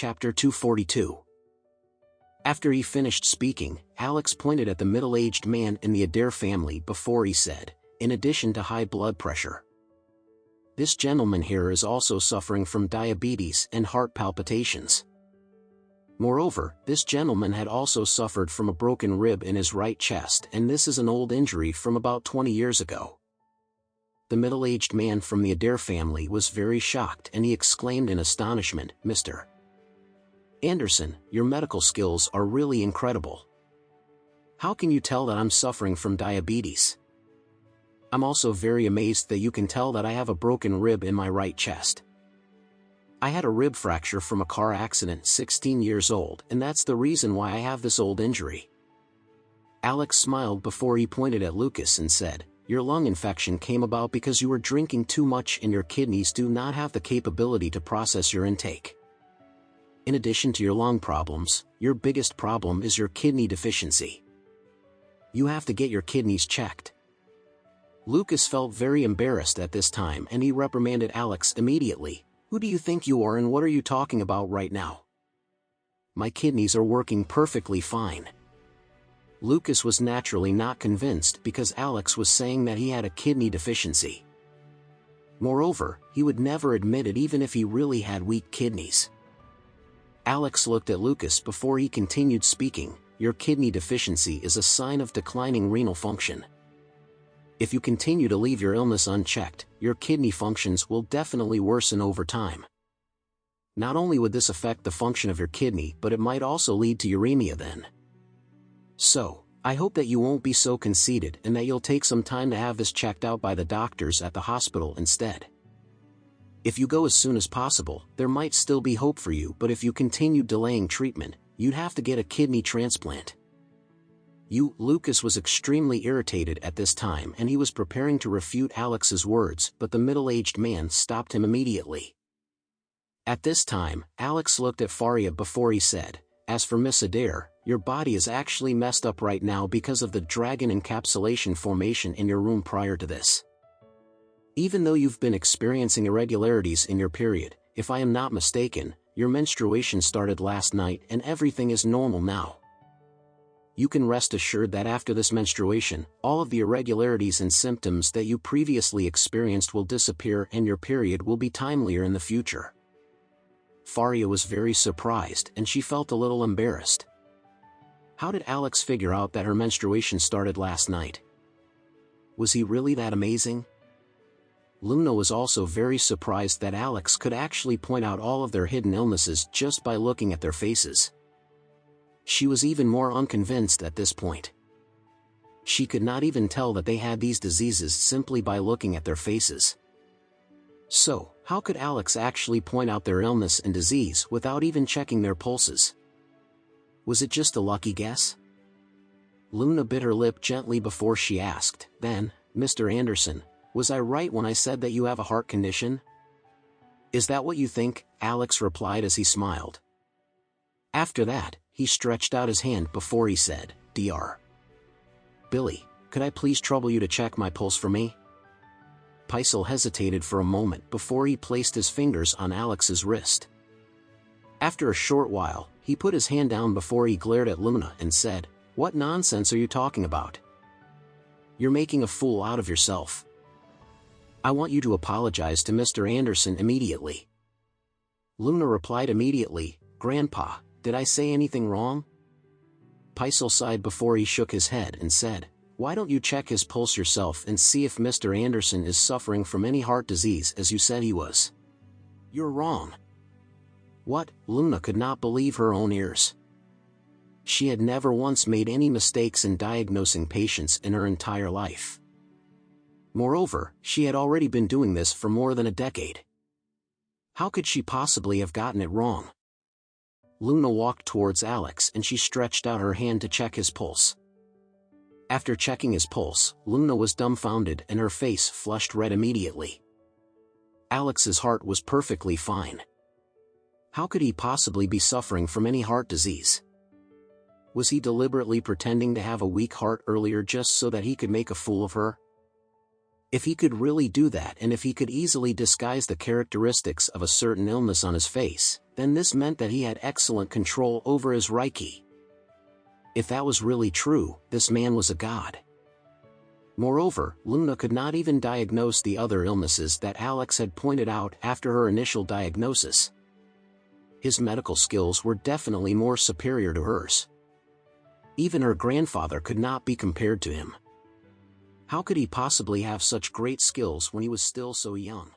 Chapter 242. After he finished speaking, Alex pointed at the middle-aged man in the Adair family before he said, in addition to high blood pressure, this gentleman here is also suffering from diabetes and heart palpitations. Moreover, this gentleman had also suffered from a broken rib in his right chest, and this is an old injury from about 20 years ago. The middle-aged man from the Adair family was very shocked, and he exclaimed in astonishment, "Mr. Anderson, your medical skills are really incredible. How can you tell that I'm suffering from diabetes? I'm also very amazed that you can tell that I have a broken rib in my right chest. I had a rib fracture from a car accident 16 years old, and that's the reason why I have this old injury." Alex smiled before he pointed at Lucas and said, "Your lung infection came about because you were drinking too much and your kidneys do not have the capability to process your intake. In addition to your lung problems, your biggest problem is your kidney deficiency. You have to get your kidneys checked." Lucas felt very embarrassed at this time and he reprimanded Alex immediately. "Who do you think you are and what are you talking about right now? My kidneys are working perfectly fine." Lucas was naturally not convinced because Alex was saying that he had a kidney deficiency. Moreover, he would never admit it even if he really had weak kidneys. Alex looked at Lucas before he continued speaking. "Your kidney deficiency is a sign of declining renal function. If you continue to leave your illness unchecked, your kidney functions will definitely worsen over time. Not only would this affect the function of your kidney, but it might also lead to uremia then. So, I hope that you won't be so conceited and that you'll take some time to have this checked out by the doctors at the hospital instead. If you go as soon as possible, there might still be hope for you, but if you continue delaying treatment, you'd have to get a kidney transplant." Lucas was extremely irritated at this time and he was preparing to refute Alex's words, but the middle-aged man stopped him immediately. At this time, Alex looked at Faria before he said, "As for Miss Adair, your body is actually messed up right now because of the dragon encapsulation formation in your room prior to this. Even though you've been experiencing irregularities in your period, if I am not mistaken, your menstruation started last night and everything is normal now. You can rest assured that after this menstruation, all of the irregularities and symptoms that you previously experienced will disappear and your period will be timelier in the future." Faria was very surprised and she felt a little embarrassed. How did Alex figure out that her menstruation started last night? Was he really that amazing? Luna was also very surprised that Alex could actually point out all of their hidden illnesses just by looking at their faces. She was even more unconvinced at this point. She could not even tell that they had these diseases simply by looking at their faces. So, how could Alex actually point out their illness and disease without even checking their pulses? Was it just a lucky guess? Luna bit her lip gently before she asked, "Then, Mr. Anderson, was I right when I said that you have a heart condition?" "Is that what you think?" Alex replied as he smiled. After that, he stretched out his hand before he said, "Dr. Billy, could I please trouble you to check my pulse for me?" Paisel hesitated for a moment before he placed his fingers on Alex's wrist. After a short while, he put his hand down before he glared at Luna and said, "What nonsense are you talking about? You're making a fool out of yourself. I want you to apologize to Mr. Anderson immediately." Luna replied immediately, "Grandpa, did I say anything wrong?" Paisel sighed before he shook his head and said, "Why don't you check his pulse yourself and see if Mr. Anderson is suffering from any heart disease as you said he was?" "You're wrong." What? Luna could not believe her own ears. She had never once made any mistakes in diagnosing patients in her entire life. Moreover, she had already been doing this for more than a decade. How could she possibly have gotten it wrong? Luna walked towards Alex and she stretched out her hand to check his pulse. After checking his pulse, Luna was dumbfounded and her face flushed red immediately. Alex's heart was perfectly fine. How could he possibly be suffering from any heart disease? Was he deliberately pretending to have a weak heart earlier just so that he could make a fool of her? If he could really do that, and if he could easily disguise the characteristics of a certain illness on his face, then this meant that he had excellent control over his Reiki. If that was really true, this man was a god. Moreover, Luna could not even diagnose the other illnesses that Alex had pointed out after her initial diagnosis. His medical skills were definitely more superior to hers. Even her grandfather could not be compared to him. How could he possibly have such great skills when he was still so young?